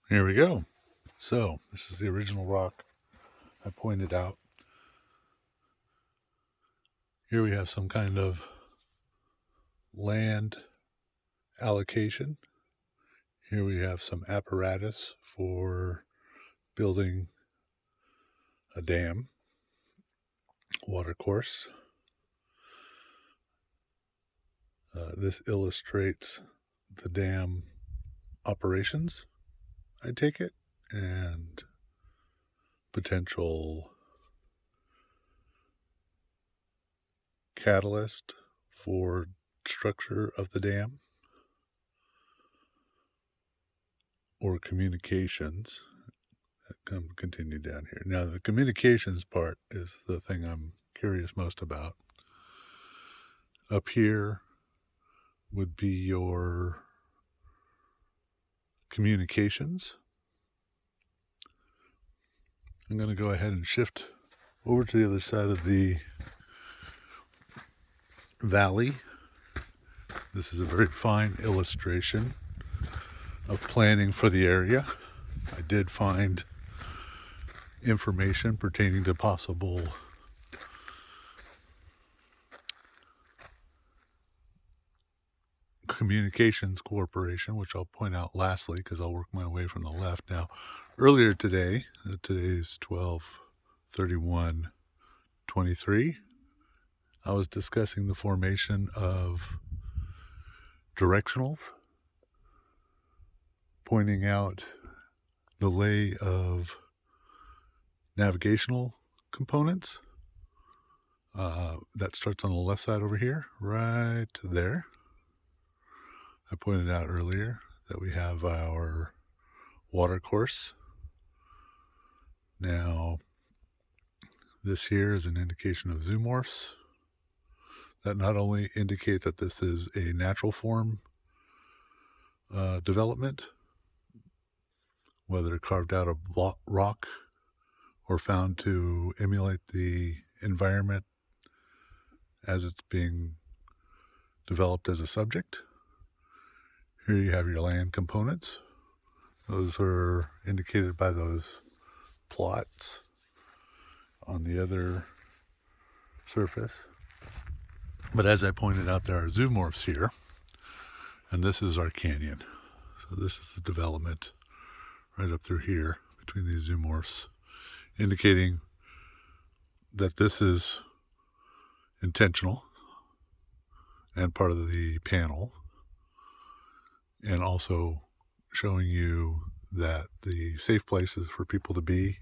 Here we go. So, this is the original rock I pointed out. Here we have some kind of land allocation. Here we have some apparatus for building a dam, watercourse. This illustrates the dam operations, I take it, and potential catalyst for structure of the dam or communications that continue down here. Now, the communications part is the thing I'm curious most about. Up here would be your communications. I'm going to go ahead and shift over to the other side of the valley. This is a very fine illustration of planning for the area. I did find information pertaining to possible communications corporation, which I'll point out lastly because I'll work my way from the left. Now, earlier today, today's 12/31/23, I was discussing the formation of directionals, pointing out the lay of navigational components. That starts on the left side over here, right there. I pointed out earlier that we have our watercourse. Now, this here is an indication of zoomorphs that not only indicate that this is a natural form development, whether carved out of rock or found to emulate the environment as it's being developed as a subject. Here you have your land components. Those are indicated by those plots on the other surface. But as I pointed out, there are zoomorphs here, and this is our canyon. So this is the development right up through here between these zoomorphs, indicating that this is intentional and part of the panel, and also showing you that the safe places for people to be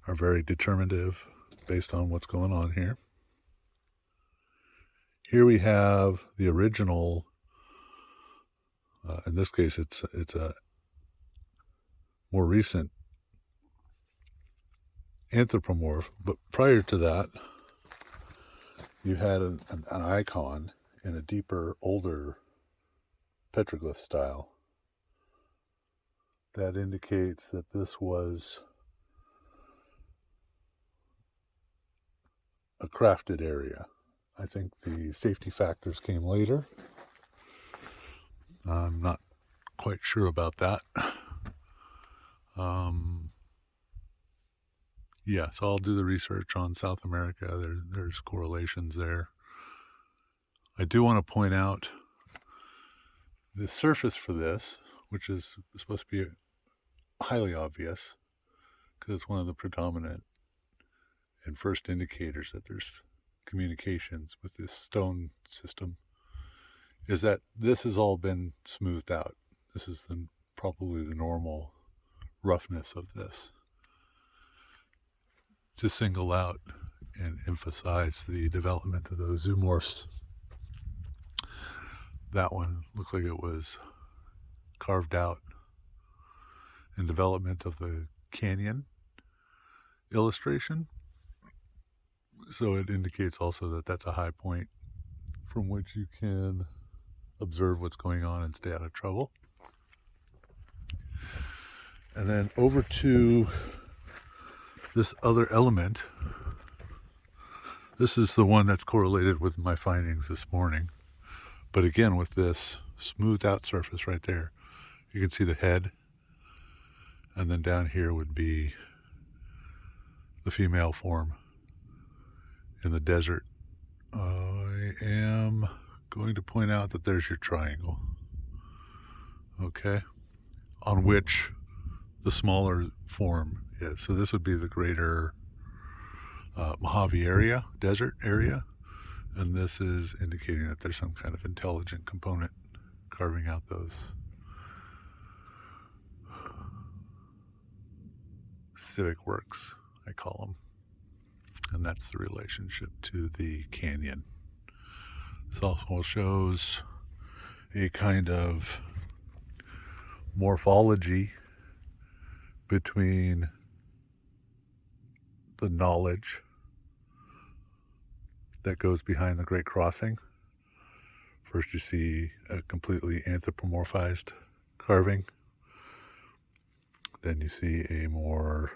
are very determinative based on what's going on here. Here we have the original, in this case it's a more recent anthropomorph, but prior to that you had an icon in a deeper, older petroglyph style that indicates that this was a crafted area. I think the safety factors came later. I'm not quite sure about that. Yeah, so I'll do the research on South America. There's correlations there. I do want to point out the surface for this, which is supposed to be highly obvious because it's one of the predominant and first indicators that there's communications with this stone system, is that this has all been smoothed out. This is probably the normal roughness of this, to single out and emphasize the development of those zoomorphs. That one looks like it was carved out in development of the canyon illustration. So it indicates also that that's a high point from which you can observe what's going on and stay out of trouble. And then over to this other element. This is the one that's correlated with my findings this morning. But again, with this smoothed out surface right there, you can see the head And then down here would be the female form in the desert. I am going to point out that there's your triangle, okay, on which the smaller form is. So this would be the greater Mojave area, desert area, and this is indicating that there's some kind of intelligent component carving out those civic works, I call them. And that's the relationship to the canyon. This also shows a kind of morphology between the knowledge that goes behind the Great Crossing. First you see a completely anthropomorphized carving. Then you see a more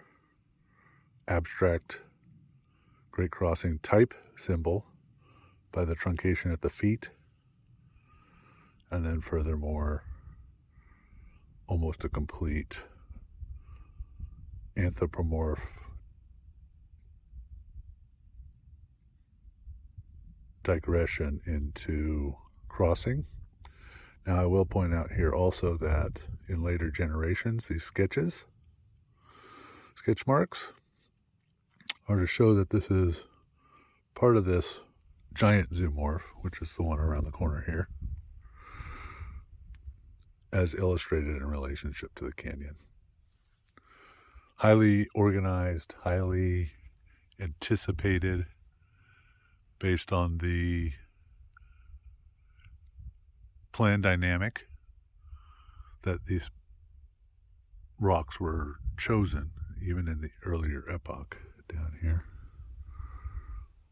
abstract Great Crossing type symbol by the truncation at the feet. And then furthermore, almost a complete anthropomorph digression into crossing. Now I will point out here also that in later generations, these sketch marks, are to show that this is part of this giant zoomorph, which is the one around the corner here, as illustrated in relationship to the canyon. Highly organized, highly anticipated, based on the plan dynamic that these rocks were chosen, even in the earlier epoch down here,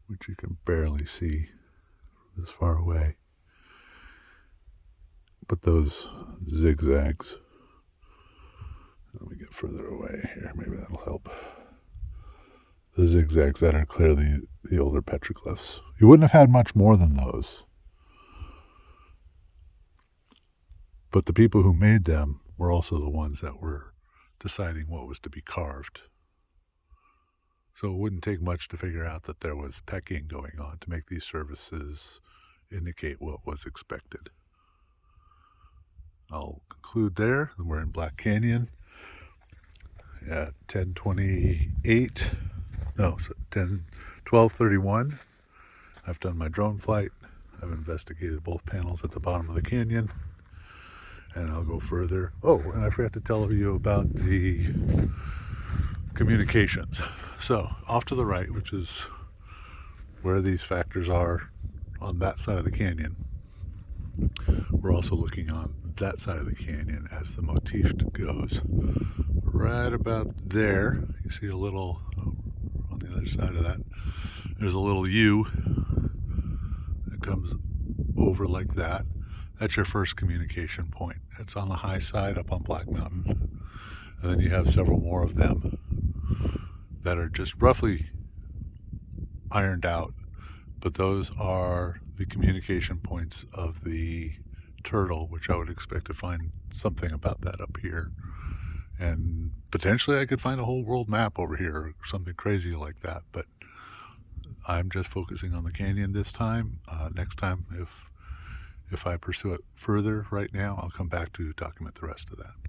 which you can barely see this far away. But those zigzags, let me get further away here, maybe that'll help. The zigzags that are clearly the older petroglyphs. You wouldn't have had much more than those. But the people who made them were also the ones that were deciding what was to be carved. So it wouldn't take much to figure out that there was pecking going on to make these services indicate what was expected. I'll conclude there. We're in Black Canyon at 12:31. I've done my drone flight. I've investigated both panels at the bottom of the canyon, and I'll go further. Oh, and I forgot to tell you about the communications. So off to the right, which is where these factors are on that side of the canyon, we're also looking on that side of the canyon as the motif goes. Right about there, you see a little, on the other side of that, there's a little U that comes over like that. That's your first communication point. It's on the high side up on Black Mountain. And then you have several more of them that are just roughly ironed out. But those are the communication points of the turtle, which I would expect to find something about that up here. And potentially I could find a whole world map over here or something crazy like that. But I'm just focusing on the canyon this time. Next time, if I pursue it further right now, I'll come back to document the rest of that.